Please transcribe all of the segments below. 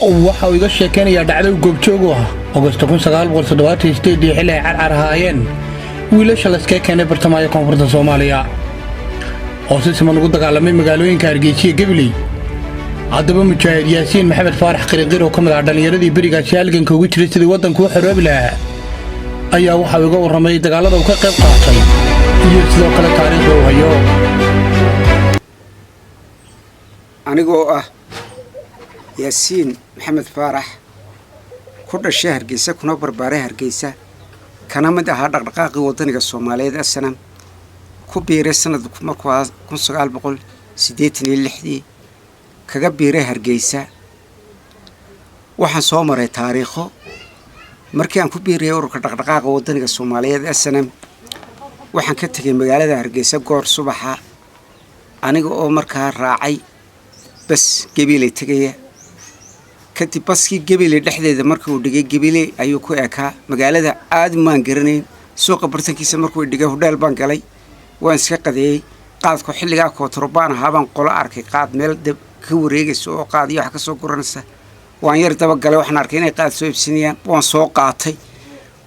waxa uu iga sheekeynayaa dhacdo goobjoog ah August 1978 xilli ay carcar ahaayeen wiilasha la iska keenay bartamaha koonfurta Soomaaliya oo si siman ugu dagaalamay magaalooyinka Hargeysa iyo Gabiley. haddaba Mujaahid Yaasiin Maxamed Faarax Qiriqir oo ka mid ah dhalinyaradii barigaasi halganka ugu jiray sidii waddanku u xoroobi lahaa ayaa waxa uu iga warramay dagaalada uu ka qayb qaatay iyo sidoo kale taariikhda uu hayo. anigoo ah Yaasiin Maxamed Faarax ku dhashay Hargeysa kuna barbaaray Hargeysa kana mid ahaa dhaqdhaqaaqii wadaniga Soomaaliyeed asana ku biiray sanadku markuu 1986 kaga biiray Hargeysa. waxaan soo maray taariikho markii aan ku biiray ururka dhaqdhaqaaqa wadaniga Soomaaliyeed asana waxaan ka tagay magaalada Hargeysa goor subaxa aniga oo markaa raacay bas Gabiley tagaya. kadib baskii Gabiley dhexdeeda markii uu dhigay Gabiley ayuu ku ekaa magaalada aad maan garanayn. suuqa bartankiisa markuu dhigay hodheel baan galay waan iska qadeeyay qaadku xilliga kootrobaan ahaabaan qolo arkay qaad meel dab ka wareegayso oo qaad iyo wax ka soo guranaysa. waan yar daba galay waxaan arkay inay qaad soo ibsinayaan waan soo qaatay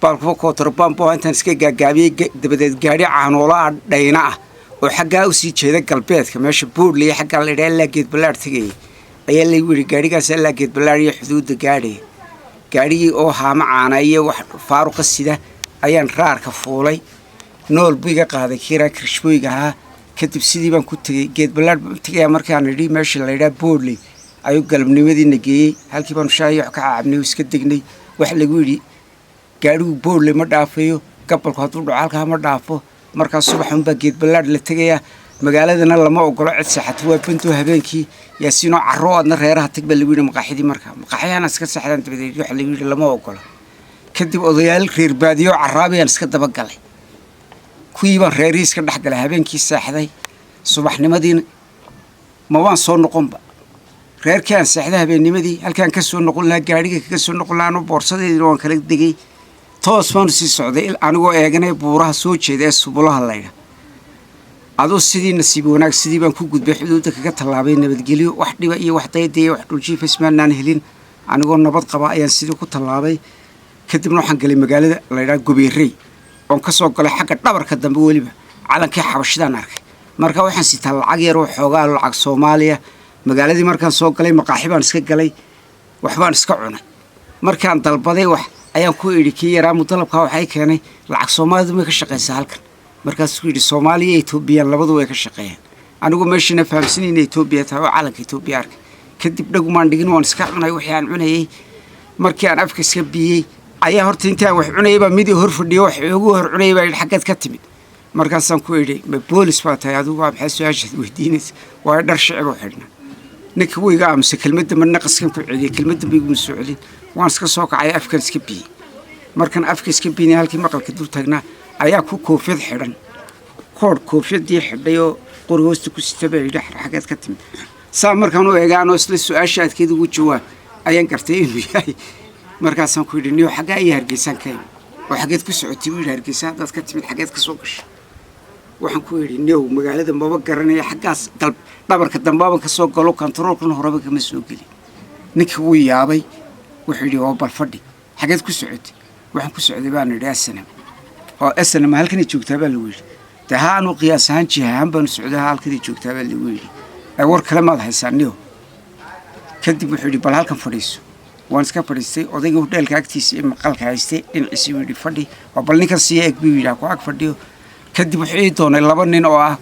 baalku kootrobaan boo intaan iska gaagaabiyay dabadeed gaari caanoola dhayna ah oo xagga u sii jeeda galbeedka meesha Buurley xagga la ilaa Geed Balaar tagay ayaa la yiri gaarigaas la Geed Balaar iyo xuduudda gaarigii oo haama caana iyo wax faaruq sida ayaan raarka fuulay nool biga qaaday kira kirshbooyga ha kadib sidii baan ku tagay Geed Balaar tagay markaan nidhi meesha la ilaa Buurley ayuu galabnimadii nageeyay halkii baan shaayo ka caabnay iska degnay wax lagu yiri gaarigu Buurley ma dhaafayo gabalku haduu dhacalka ma dhaafo markaas subaxan baa Geed Balaar la tagaya magaaladana lama ogolo cid saxat waa bintu habeenkii Yaasiino carro adna reeraha tag bal wiina maqaaxidii markaa maqaaxiyana iska saxdaan dabadeed wax la yiri lama ogolo. kadib odayaal reer baadiyo carraabiyaan iska daba galay kuwii baan reeriis ka dhex galay habeenkii saaxday subaxnimadii ma waan soo noqonba reerkii aan saaxday habeennimadii halkaan ka soo noqon la gaariga ka soo noqon laano boorsadeedii waan kala degay toos baan sii socday anigoo eeganay buuraha soo jeeday subulaha layda adoo sidii nasiib wanaag sidii baan ku gudbay xuduudda kaga talaabay nabadgelyo wax dhiba iyo wax dayday wax dhuljiif ismaanaan helin anigoo nabad qaba ayaan sidii ku talaabay. kadibna waxaan galay magaalada la yiraahdo Gobeerey oo ka soo galay xagga dhabarka dambe waliba calankii xabashidaan arkay marka waxaan sitaa lacag yar oo xoogaa lacag Soomaaliya magaaladii markaan soo galay maqaaxibaan iska galay waxbaan iska cunay markaan dalbaday wax ayaan ku idhi kii yaraa mudalabka waxay keenay lacag Soomaalidu ma ka shaqeysaa halkan markaas ku idhi Soomaaliya iyo Itoobiya labadu way ka shaqeeyaan anigu meeshina fahamsanayn Itoobiya taa oo calanka Itoobiya arkay kadib dhagumaan dhigin waan iska cunay wixii aan cunayay markii aan afka iska biyay ayaa horta intaan wax cunayba mid hor fadhiyo wax ugu hor cunayba xagad ka timid markaasaan ku idhi ma boolis baa tahay adigu waa maxay su'aasha weydiinaysa waa dhar shicib oo xidhna ninka weyga amse kelmadda ma naqaskan ku celiyay kelmadda bigu soo celin waan iska soo kacay afkan iska biyay markan afka iska biyay halkii maqalka dul taagnaa ayaa ku koofiyad xidhan koofiyadii xidhay oo qorgoosta ku sitaba idhi xagad ka timid saa markaan u eegaano isla su'aasha adkeed ugu jawaab ayaan gartay inuu yahay markaasaan ku idhi niyo xagga ay Hargeysan kay oo xageed ku socotay wiil Hargeysa dad ka timid xageed ka soo gashay waxaan ku idhi niyo magaalada maba garanay xaggaas dalb dhabarka dambaaba ka soo galo controlkan horeba kama soo gali ninka wuu yaabay wuxuu yiri oo bal fadhi xageed ku socotay waxaan ku socday baan idhi asana ma halkan joogtaa baa lagu yiri tahaanu qiyaas ahaan jihaan baan socdaa halkan joogtaa baa lagu yiri ay war kale ma haysan niyo kadib wuxuu yiri bal halkan fadhiiso waan iska fadhiistay odayga hodheelka agtiisa ee maqalka haystay dhinaciisa wuu fadhi oo bal ninka si eeg buu yiraahdo ku ag fadhiyo kadib wuxuu doonay laba nin oo ah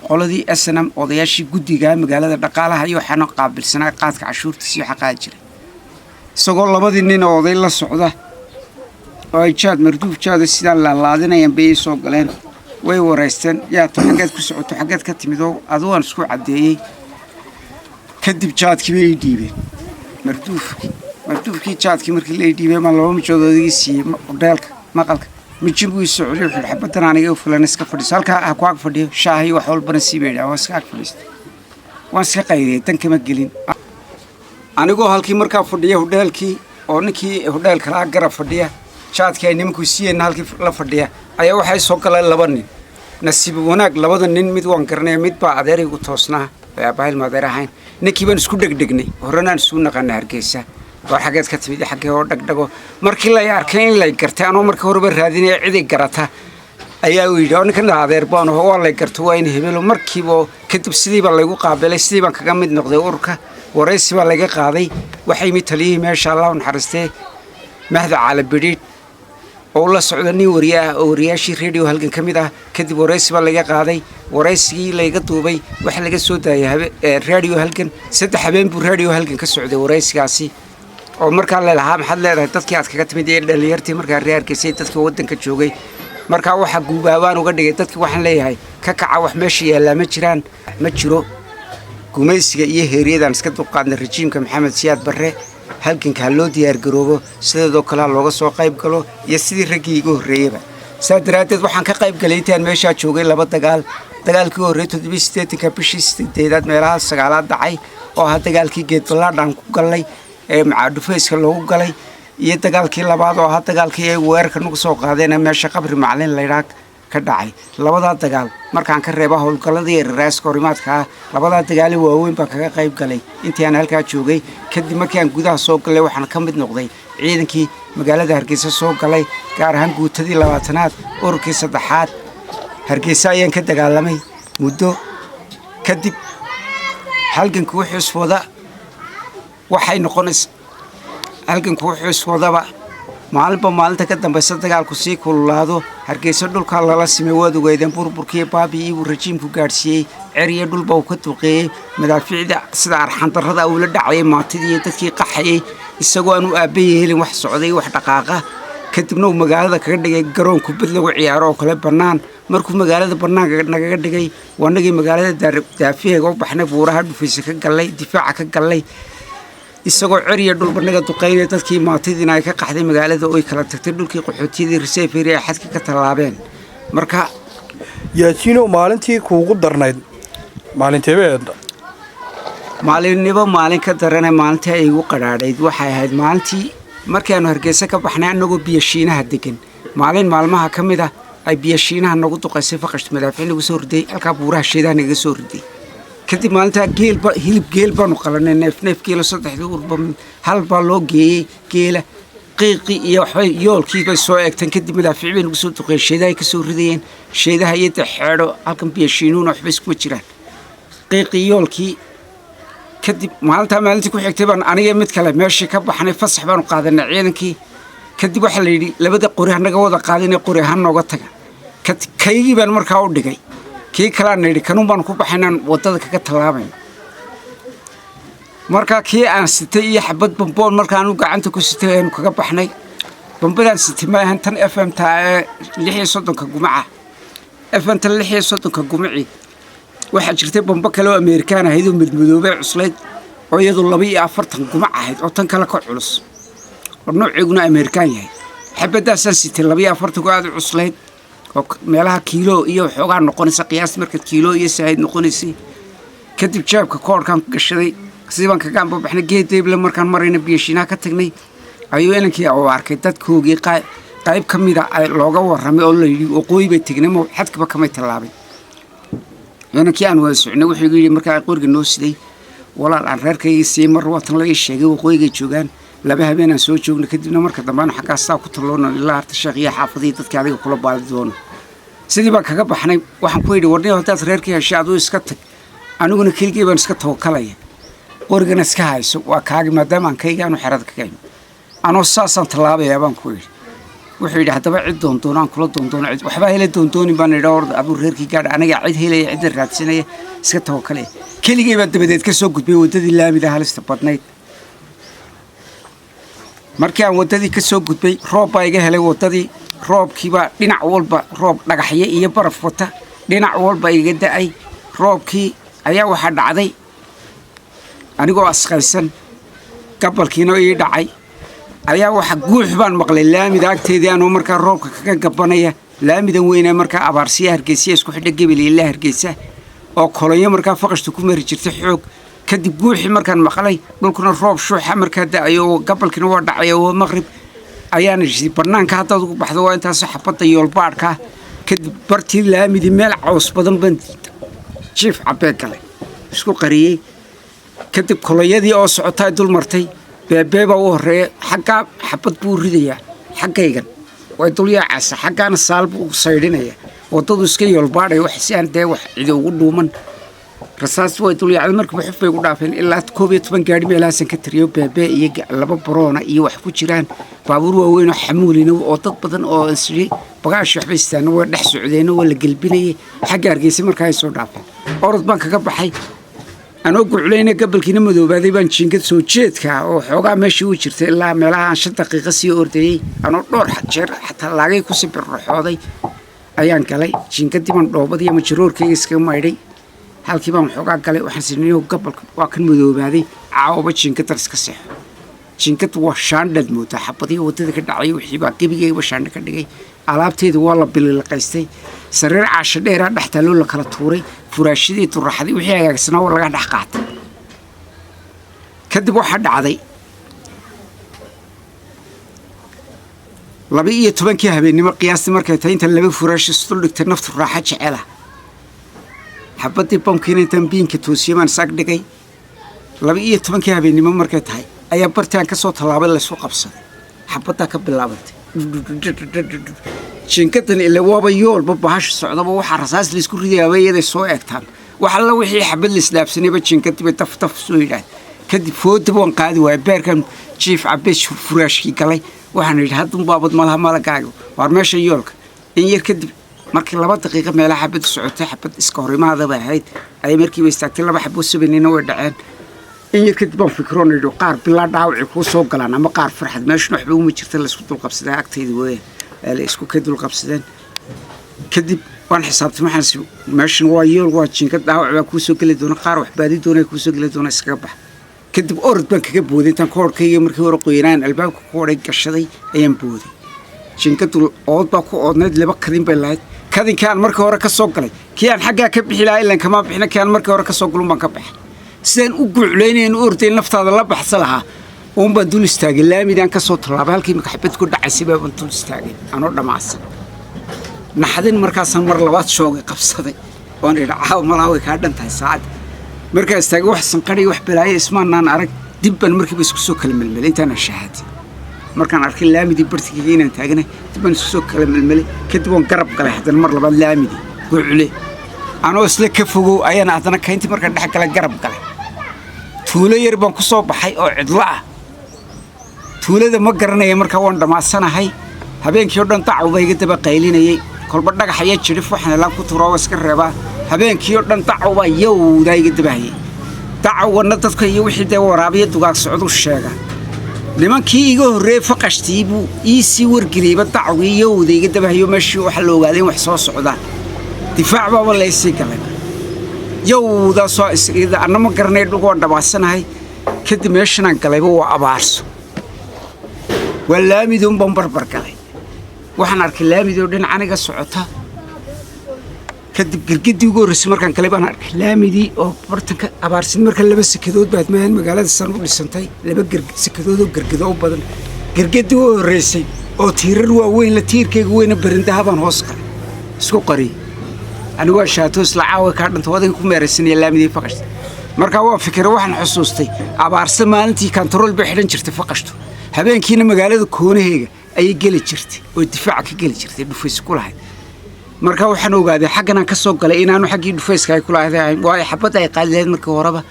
qoladii SNM odayaashii guddiga magaalada dhaqaalaha iyo waxaan qaabilsanaa qaadka cashuurta si xaqaa jiray isagoo labadii nin oo oday la socda oo ay jaad marduuf jaad sidaan la laadinayaan bay soo galeen way wareysteen yaa xageed ku socoto xageed ka timid oo aduun isku cadeeyay kadib jaadkii bay dhiibeen marduufkii jaadkii markii la dhiibay ma laba mijoododii siiyay hodheelka maqalka mijibuu soo celiyo xabadan aniga fulan iska fadhiis halka ku ag fadhiyo shaahi wax walba si beeyaa waa iska ag fadhiistay waan iska qayriyay tan kama gelin anigoo halkii markaa fadhiyo hodheelkii oo ninkii hodheelka la garab fadhiya jaadkii ay nimanku siiyeen halkii la fadhiya ayaa waxay soo galeen laba nin nasiib wanaag labada nin mid waan garanay mid baa adeerigu toosnaa ayaa bahil madeer ahayn ninkii baan isku dhegdhegnay horena isku naqaan Hargeysa وحاجات كتبي حاجة هو دق مركي لا ياركين لا يقرتان ومركي هو برهادين عدي قرتها أيها ويجون كنا هذا يربان وهو الله يقرت وين هبلو مركي بو كتب سدي بالله يقابل سدي بان كجمد نقضي أوركا ورئيس بالله يقاضي وحيمي تليه ما شاء الله ونحرسته مهذا على بديد والله سعودني ورياشي راديو هالجن كميدا كتب ورئيس بالله يقاضي ورئيسي لا يقطوبي وحنا لقى سودا يا راديو هالجن ست حبين براديو هالجن كسعودي ورئيس قاسي oo marka la lahaa maxad leedahay dadkii aad kaga timid ee dhalinyartii marka reerkiisay dadka wadanka joogay marka waxa guubaabaan uga dhigay dadkii waxaan leeyahay ka kaca wax meesha yaala ma jiraan ma jiro gumaysiga iyo heeriyadan iska dulqaadna rejiimka Maxamed Siyaad Barre halkanka loo diyaar garoobo sidoo kale looga soo qayb galo iyo sidii ragii ugu horeeyay saadaraadad waxaan ka qayb galay intaan meesha joogay laba dagaalkii horeeyay 78 ka bishii 8 meelaha 9 dhacay oo ha dagaalkii geed ballaadhan ku galay معادفيس كلهم قالي يتقال كلا بعض وهذا قال كي ويرك نقصو قادنا ماشي قبر معلن ليراك كدعي لبضا تقال مركان كريبه هو القلدي الرئيس كوريمات كا لبضا تقالي وين بقى قيب قالي انت انا هلكا جوغي كدي مركان غدا سو قلي waxaan ka mid noqday ciidankii magaalada Hargeysa soo galay gaar ahaan guutadii 20aad ururkii saddexaad Hargeysa ayaan ka dagaalamay muddo kadib halganku wuxuu iswada waxay noqonaysaa halganku wuxuu iswadaba maalinta ka dambaysa dagaalku sii kululaado Hargeysa dhulka lala simay wadugeedan burburkii baabi'ii uu rejiimku gaarsiiyay ciriye dhulba uu ka tuqeeyay madaafiicda sida arxan darrada uu la dhacay maatidii dadkii qaxayay isagoo aanu aabeeyeen wax socday wax dhaqaaqa kadibna uu magaalada kaga dhigay garoon kubad lagu ciyaaro oo kale banaan markuu magaalada banaanka naga dhigay wanagii magaalada daafiyeega u baxnay buuraha dhufaysa ka galay difaaca ka galay isagoo ciriye dhul banaga duqeynay dadkii maatidina ay ka qaxday magaalada oo ay kala tagtay dhulkii qaxootiyada resefery ay xadka ka talaabeen marka yaasiino maalintii kuugu darnayd maalinteebeed maalin ka daranay maalintii ay ugu qaraadhayd waxay ahayd maalintii markaanu Hargeysa ka baxnay anagoo biyashiinaha degan maalmaha kamid ah ay biyashiinaha nagu duqaysay faqashta madaafiic lagu soo riday halka buuraha sheedaha naga soo riday kadib maalinta hilib geel baanu qalanay neef kiilo 3 urba hal baa loo geeyay geela qiiqi iyo waxba yoolkii bay soo eegteen kadib madaafiic bay nagu soo duqeeyay sheedaha ka soo ridayeen sheedaha iyo xeedho halkan biyashiinuuna waxba isku jiraan qiiqi yoolkii kadib maalintii ku xigtay baan aniga mid kale meeshii ka baxnay fasax baanu qaadanay ciidankii kadib waxa la yiri labada qori anaga wada qaadanay qori ahaan nooga taga kaygii baan markaa u dhigay kii kala nidhi kanun baan ku baxaynaan wadada kaga talaabayn marka kii aan sitay iyo xabad bamboon markaan u gacanta ku sitay aan kaga baxnay bambadan sitay ma ahan tan FM ta 36 gumaca FM ta 36 gumaci waxa jirtay bamba kale oo Amerikaan ahayd oo midmadoobay cuslayd oo iyadu 42 gumac ahayd oo tan kale ka culus oo nooceeguna Amerikaan yahay xabadaas sitay 42 go aad cuslayd oo meelaha kiilo iyo xogaa noqonaysa qiyaas marka kiilo iyo saayid noqonaysay kadib jaabka koorkan gashaday siban ka gaanba baxna geedeeble markaan marayna biyashina ka tagnay ayuu inankii oo arkay dadkoogii qayb kamida ay looga waramay oo la yiri waqooyi bay tagnay xadkaba kamay talaabay inankii aan wada socnay wuxuu yiri markaa qoriga noo siday walaal aan reerkayga sii mar watan la sheegay waqooyiga joogan laba habeen aan soo joogno kadibna marka dambaan xaqaasta ku taloona ilaa harta shaqiyada xaafadii dadka adiga kula baal doono sidii baan kaga baxnay waxaan ku yiri warnay hadaad reerkii heshay adoo iska tag aniguna keligay baan iska tawakkalaya qorigana iska hayso waa kaagi maadaama aan kaygaan u xirad ka gayn anoo saasan talaabaya baan ku yiri wuxuu yiri hadaba cid doondoonaan kula doondoono cid waxba hele doondooni baan idhaa orda abu reerkii gaar aniga cid helay cid raadsanaya iska tawakkalay keligay baa dabadeed ka soo gudbay wadadii laamida halista badnayd markii aan wadadii ka soo gudbay roob baa iga helay wadadii roobkii baa dhinac walba roob dhagaxye iyo baraf wata dhinac walba iga da'ay roobkii ayaa waxa dhacday anigoo asqaysan gabalkiina ii dhacay ayaa waxa guux baan maqlay laamida agteedii aan markaa roobka kaga gabanaya laamidan weyn markaa abaarsiya Hargeysa isku xidha gabal ilaa Hargeysa oo kolonyo markaa faqashtu ku mari jirtay xoog kadib guuxii markaan maqlay dhulkuna roob shuuxa markaa da'ayo gabalkiina waa dhacay oo maqrib ayaan jii banaanka hadda ugu baxdo waa intaas xabada yoolbaadka kadib bartii laamidi meel caws badan baan jiif cabeed galay isku qariyay kadib kolonyadii oo socotay dul martay beebeeba u horeeya xaggaa xabad buu ridayaa xaggaygan way dul yaacaysa xaggaana saal buu saydhinaya waddadu iska yoolbaadhaya wax si aan dee wax cidi ugu dhuuman rasaas way dul yaacday markiiba xuf bay ugu dhaafeen ilaa 11 gaadhi meelahaasan ka tiriyo beebee iyo laba baroona iyo wax ku jiraan baabuur waaweyn oo xamuulina oo dad badan oo ansiri bagaash waxba istaana way dhex socdeen oo la galbinayay xagga Hargeysa markaa ay soo dhaafeen orod baan kaga baxay anoo guuleynay gabalkiina madoobaaday baan jiingad soo jeedka oo xoogaa meeshii u jirtay ilaa meelaha 5 daqiiqo sii ordayay anoo dhowr jeer xataa laagay ku sibir roxooday ayaan galay jiingadii baan dhoobadii ama jiroorkayga iska maydhay halkii baan xoogaa galay waxaan sinniyo gabalka waa kan madoobaaday caawaba jiingad iska seexo jiingad waa shaandad mooda xabadii wadada ka dhacay wixii baa gabigayba shaandad ka dhigay alaabteedu waa la bililaqaystay sariir caasho dheer ah dhaxta loo kala tuuray furaashadii turraxadii wixii hagaagsanaa oo laga dhax qaatay kadib waxa dhacday 12 habeenimo qiyaastii markay tahay inta laba furaash isku dhigtay naftu raaxa jecela xabadii bamkiina intaan biinka toosiyamaan saag dhigay 12 habeenimo markay tahay ayaa bartaan ka soo talaabay la soo qabsaday xabada ka bilaabatay jinkadan ilaa waaba yoolba bahash socdaba waxa rasaas la isku ridayaa iyada soo eegtaan waxa la wixii xabad la islaabsanayba jinkadiba taf soo yiraahd kadib foodba waan qaadi waay beerkan chief cabeesh furaashkii galay waxaan yidhi hadda baabad malaha malagaaga war meesha yoolka in yar kadib markii 2 daqiiqo meelaha xabad socotay xabad iska horimaadaba ahayd ay markii bay istaagtay 2 xabbo sabanina way dhaceen in yar kadib aan fikroon idho qaar bilaa dhaawac ku soo galaan ama qaar farxad meesha waxba uma jirta la isku dul qabsaday agtayda weey la isku ka dul qabsadeen kadib waan xisaabtay maxaan meesha waa yool waa jinkad dhaawac baa ku soo gali doona qaar wax baadi doona ku soo gali doona iska bax kadib orod baan kaga booday tan koorkayga markii hore qoynaan albaabka ku waday gashaday ayaan booday jinkadu ood baa ku oodnayd laba kadin bay lahayd kadinkaan markii hore ka soo galay kii aan xagga ka bixi lahaa ilaan kama bixina kii aan markii hore ka soo galun baan ka baxay sidaan u guuleynayeen orday naftaada la baxsan lahaa uun baan dul istaagay laamidaan ka soo talaabay halkii marka xabad ku dhacaysay baan dul istaagay anoo dhamaasan naxdin markaasaan mar labaad shoogay qabsaday oon idhaaw malaaway ka dhantahay saacad markaas istaagay wax sanqadhi wax balaayo ismaanaan arag dibban markiiba isku soo kala melmelay intaan shahaadi markaan arkay laamidii bartigiga inaan taaganay dibban isku soo kala melmelay kadib waan garab galay haddana mar labaad laamidii guucle anoo isla ka fogow ayaan haddana kayntii markaan dhex galay garab galay tuulo yar baan ku soo baxay oo cidla ah tuulada ma garanaya markaa waan dhamaasanahay habeenkii oo dhan dacaw bay iga daba qaylinayay kolba dhagax ayaa jirif waxaan la ku turoo iska reebaa habeenkii oo dhan dacaw baa yowda iga dabahayay dacawna dadka iyo wixii dee waraabiya dugaag socdu sheega nimankii iga horreeyay faqashtii buu si wargeliyay dacwii yowda iga dabahayo meeshii waxa la ogaaday wax soo socda difaac baa la isii galay yowda soo isida anama garanay dhugo dhabaasanahay kadib meeshaan galayba waa abaarso walaamidun baan barbar galay waxaan arkay laamidoo dhinacaniga socota kadib girgidii ugu horreysay markaan galay baan arkay laamidii oo bartanka abaarsin marka 2 sakadood baad maahan magaalada san u dhisantay 2 sakadood oo girgido u badan girgidii ugu horreysay oo tiirar waaweyn la tiirkayga weyna barindaha baan hoos galay isku qari anigu waa shaato isla caawa ka dhanta wadan ku meeraysanay laamidii faqashta marka waa fikir waxaan xusuustay abaarsa maalintii kantarool bay xidhan jirtay faqashtu habeenkiina magaalada koonaheyga ay gali jirtay oo difaac ka gali jirtay dhufays ku lahayd marka waxaan ogaaday xaggan ka soo galay inaanu xaggii dhufayska ay ku lahayd waa xabad ay qaadleen markii horeba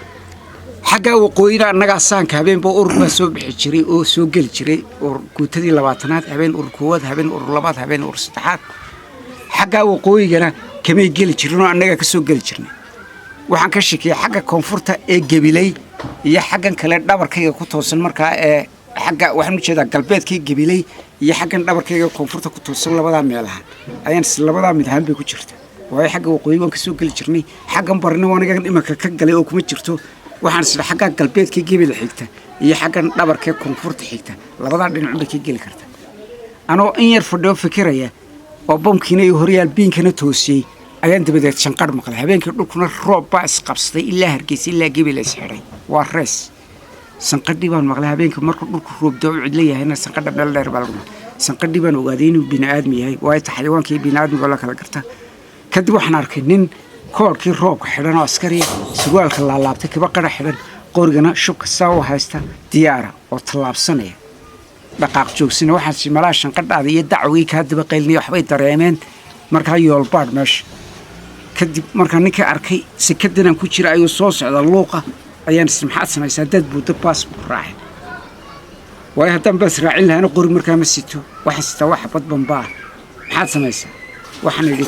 xagga waqooyiga annaga saanka habeenba ururba soo bixi jiray oo soo gali jiray oo guutadii 20aad habeen urur koowaad habeen urur labaad habeen urur saddexaad xagga waqooyigana kamay gali jirin oo annaga ka soo gali jirnay waxaan ka shakiyay xagga koonfurta ee gabilay iyo xaggan kale dhabarkayga ku toosan markaa ee xagga waxaan u jeedaa galbeedkii gabilay iyo xaggan dhabarkayga koonfurta ku toosan labada meelaha ayaan labada mid ahaan bay ku jirta way xagga waqooyi waan ka soo gali jirnay xaggan barna waan imanka ka galay oo kuma jirto waxaan sida xagga galbeedkii gabilay xigta iyo xaggan dhabarkee koonfurta xigta labada dhinac bay ka gali kartaa anoo in yar fadhiyo fikiraya oo bamkiina iyo horyaal biinkana toosiyay ayaan dabadeed shanqar maqlay habeenkii dhulkuna roob baa isqabsaday ilaa Hargeysa ilaa gabilay isxiray waa rees sanqadii baan maqlay habeenkii markuu dhulku roobdo u cidla yahayna sanqadha meel dheer baa lagu sanqadii baan ogaaday inuu bini'aadmi yahay waa taxayawaankii bini'aadmiga la kala garta kadib waxaan arkay nin koolkii roobka xidhan oo askari surwaalka laalaabtay kiba qara xidhan qorigana shubka saa u haysta diyaara oo tallaabsanaya dhaqaaq joogsina waxaan malaa shanqadhaada iyo dacwigii kaa daba qaylnaya waxbay dareemeen markaa yoolbaadh meesha kadib markaa ninkii arkay sikadanaan ku jira ayuu soo socda luuqa ayaan isri maxaad samaysaa dad buuda baas buu raacay waayo haddaan baas raacin lahana qori markaa ma sito waxaan sitaa wax xabad bambaa maxaad samaysaa waxaan idhi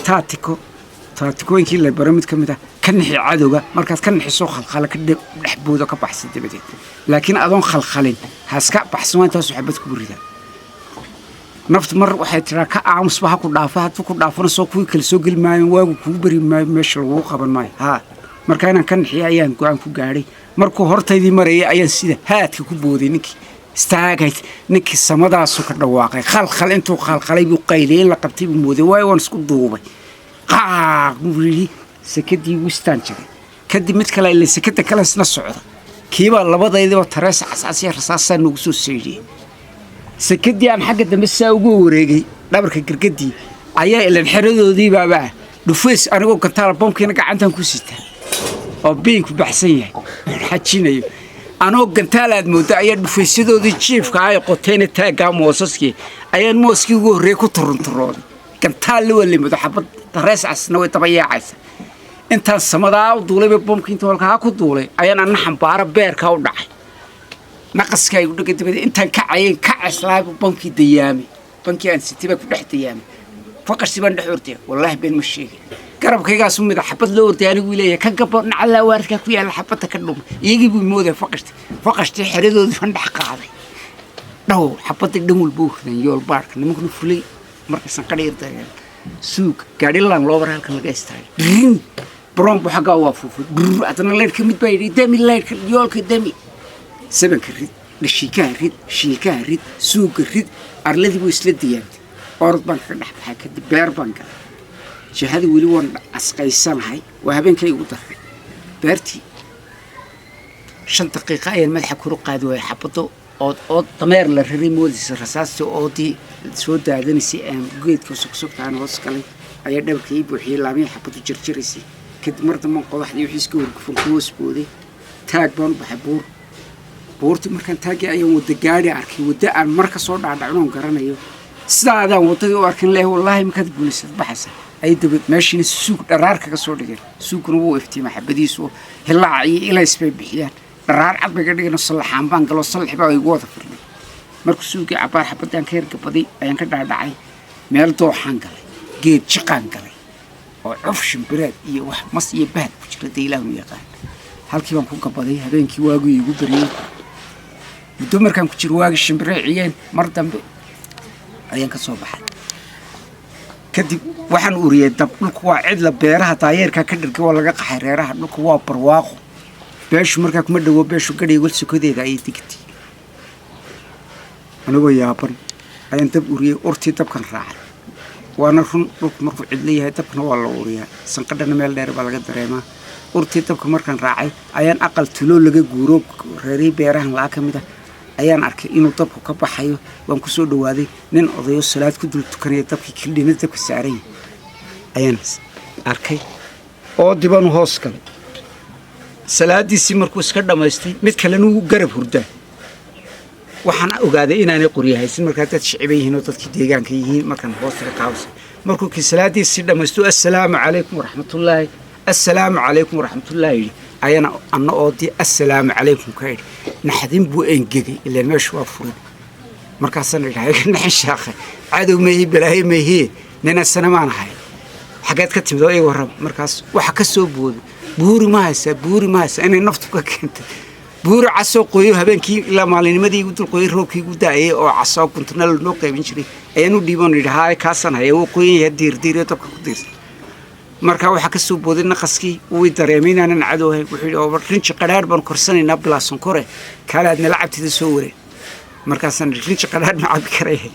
taatikooyinkii la baro mid ka mid ah ka nixi cadowga markaad ka nixisoo khalkhala ka dhex boodo ka baxsa dabadeed laakiin adoon khalkhalin haska baxsan intaasoo xabad kugu ridaa naftu mar waxay tiraa ka aamusba ha ku dhaafa hadduu ku dhaafana soo kuwii kale soo geli maayo waagu kugu beri maayo meesha lagu qaban maayo haa markaa inaan ka nixiya ayaan go-aan ku gaadhay markuu hortaydii marayay ayaan sida haadka ku booday ninkii istaagayd ninkii samadaasu ka dhawaaqay khalkhal intuu khalkhalay buu qayliyay in la qabtay buu mooday waayo waan isku duubay qaaq buu yidhi sekadii wistaan jiray kadib mid kale ila sekada kale isna socda kiibaa labadaydiiba tareesa casaasiya rasaasaa noogu soo seediyey sekadii aan xagga dambe saa ugu wareegay dhabarka gargadii ayaa ilan xeradoodii baabaa dhufays anigoo gantaala boomkiina gacantaan ku sitaa oo biinku baxsan yahay xajinayo anoo gantaal aad mooda ayaa dhufaysadoodii jiifka ay qoteena taaggaa moosaskii ayaan mooskii ugu horreeyey ku turunturooday gantaal la walimado xabad tarees casna way daba yaacaysa intaan samadaa u duulayba boomkii inta halkaa ku duulay ayaan anna xambaara beerkaa u dhacay naqaska ay u dhaga dabadee intaan kacayeen kacaslaay boomkii dayaamay bankii aan sitay baa ku dhex dayaamay faqashti baan dhex ordaya wallaahi been ma sheegay garabkaygaas u mid ah xabad loo orday anigu leeyahay ka gabo nacalaa waarka ku yaala xabadda ka dhum iyagii buu mooday faqashti xeradoodii fan dhex qaaday dhaw xabadda dhan walba u ridan yool baarka nimankuna fulay markaysan qadhiir dagan suug gaadhilaan loo bar halkan laga istaagay bron buu xaggaa waa fuufay adana leyrka mid baa yidhi dami leyrka yoolka dami sabanka rid dhashiikaha rid shiilkaha rid suugga rid arladii buu isla diyaantay orod baan kaga dhex baxay kadib beer baan galay jihada weli waan asqaysanahay waa habeenkay ugu daray beertii 5 daqiiqo ayaan madaxa kuru qaadi waayay xabado oo dameer la raray moodisa rasaasta oodii soo daadanaysay aan geedka sugsugtaan hoos galay ayaa dhabarka ii buuxiyey laamihi xabado jirjiraysay kadib mar dambe qodaxdii wixii iska horgufan ku hoos booday taag baan u baxay buurtii markaan taagii ayaan wadda gaadhi arkay wadda aan mar ka soo dhaadhacnoon garanayo sidaadaan waddadii u arkin leh wallaahi markaad guulaysad baxaysa ay dabad meeshiina suug dharaar kaga soo dhigeen suugkuna wuu iftiima xabadiisu hilaac iyo ilays bay bixiyaan dharaar cad bay ka dhigeen sallaxaan baan galo sallax baa igu wada furnay markuu suugii cabaar xabadaan ka hergabaday ayaan ka dhaadhacay meel dooxaan galay geed jiqaan galay oo cuf shimbireed iyo wax mas iyo bahad ku jira dee ilaahu yaqaan halkii baan ku gabaday habeenkii waagii igu bariyey muddo markaan ku jiro waagii shimbiree ciyeen mar dambe ayaan ka soo baxay kadib waxaan uriyay dab dhulku waa cidla beeraha taayeerka ka dhirka waa laga qaxay reeraha dhulku waa barwaaqo beeshu markaa kuma dhawo beeshu gadhay wal sukadeeda ay digtay anigoo yaaban ayaan dab uriyay urtii dabkan raacay waana run dhulku markuu cidla yahay dabkana waa la uriyaa sanqadhana meel dheer baa laga dareemaa urtii dabka markaan raacay ayaan aqal tulo laga guuro reerii beerahan laa ka mid ah ayaan arkay inuu dabku ka baxayo waan ku soo dhawaaday nin odayo salaad ku dul tukanaya dabkii kildhina dabka saaray ayaan arkay oo diban hoos galay salaadiisii markuu iska dhamaystay mid kalena uu garab hurdaa waxaan ogaaday inaanay qoryahaysan markaa dad shicib yihiin oo dadkii deegaanka yihiin markaan hoos ka qaabsay markuu kii salaadiisii dhamaysto assalaamu calaykum waraxmatullaahi assalaamu calaykum waraxmatullaahi ayana anna oodii assalaamu calaykum ka yidhi naxdin buu engegay ilaan meeshu waa furan markaasaan idhahay naxin shaaqay cadow meehi balaahi meehi nina sanamaan ahay xageed ka timid oo ii warrama markaas waxa ka soo booday buuri ma haysa inay naftu ka keentay buuri casoo qoyo habeenkii ilaa maalinimadii igu dul qoyay roobkii igu daayay oo casoo kuntunal noo qaybin jiray ayaan u dhiiboon idhi haay kaasan haya wuu qoyan yahay diirdiiriyo dabka ku diirsan markaa waxaa ka soo booday naqaskii wuu dareemay inaanan cadow ahayn wuxuu yidhi oo rinji qadhaadh baan korsanaynaa bilaason kore kaalaad nala cabtida soo wareen markaasaan rinji qadhaadh ma cabi karaya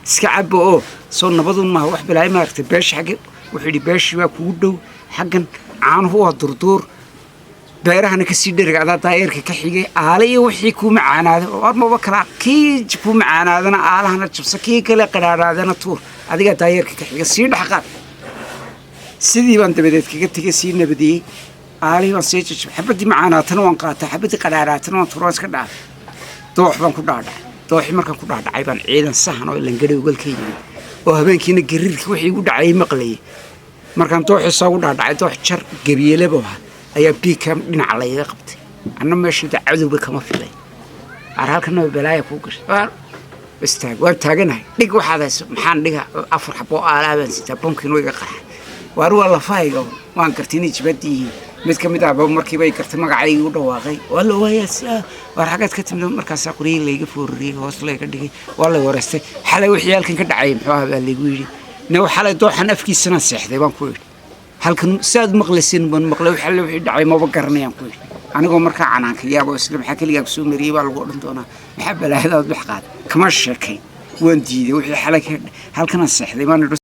iska cabba oo soo nabadun maaha wax bilaahi maaragtay beesha xagge wuxuu yidhi beeshii waa kugu dhow xaggan caanuhu waa durduur beerahana kasii dheriga adaa daayeerka ka xigay aale iyo wixii kuu macaanaaday oo armaba kala kii kuu macaanaadana aalahana jabsa kii kale qadhaadhaadana tuur adiga daayeerka ka xiga sii dhaxqaad sidii baan dabadeed kaga tegay sii nabadiyey aalihii baan sii jajabay xabaddii macaanaatana waan qaatay xabaddii qadhaaraatana waan turoos ka dhaafay doox baan ku dhaadhacay dooxii markaan ku dhaadhacay baan ciidan sahan oo langadhay ugalka yimid oo habeenkiina gariirkii wixii igu dhacayay maqlayay markaan dooxii soo ugu dhaadhacay doox jar gabiyeeleba ayaa biikam dhinaca layga qabtay anna meesha cadowba kama filay halkana balaaya ku gashay istaag waan taaganahay dhig waxaad hayso maxaan dhiga 4 xabo aalaabaan sita bonkiin way iga qarxay waar waa la faaygo waan kartinay jibadii mid kamid ah markii bay kartay magacayga u dhawaaqay wala waayasa war xagad ka timid markaas qoriig layga foorriyay hoos layga dhigay wala wareystay xalay wixii halkan ka dhacay muxuu ahaa laygu yiri noo xalay dooxan afkiisana seexday baan ku yiri halkan saad maqlaysin baan maqlay wixii dhacay ma garanayaan ku yiri anigoo markaa canaanka yaabo isla maxaa kaliya ku soo mariyay baa lagu odhan doonaa maxaa balaayada wax qaad kama sheekay waan diiday wixii xalay halkan seexday baan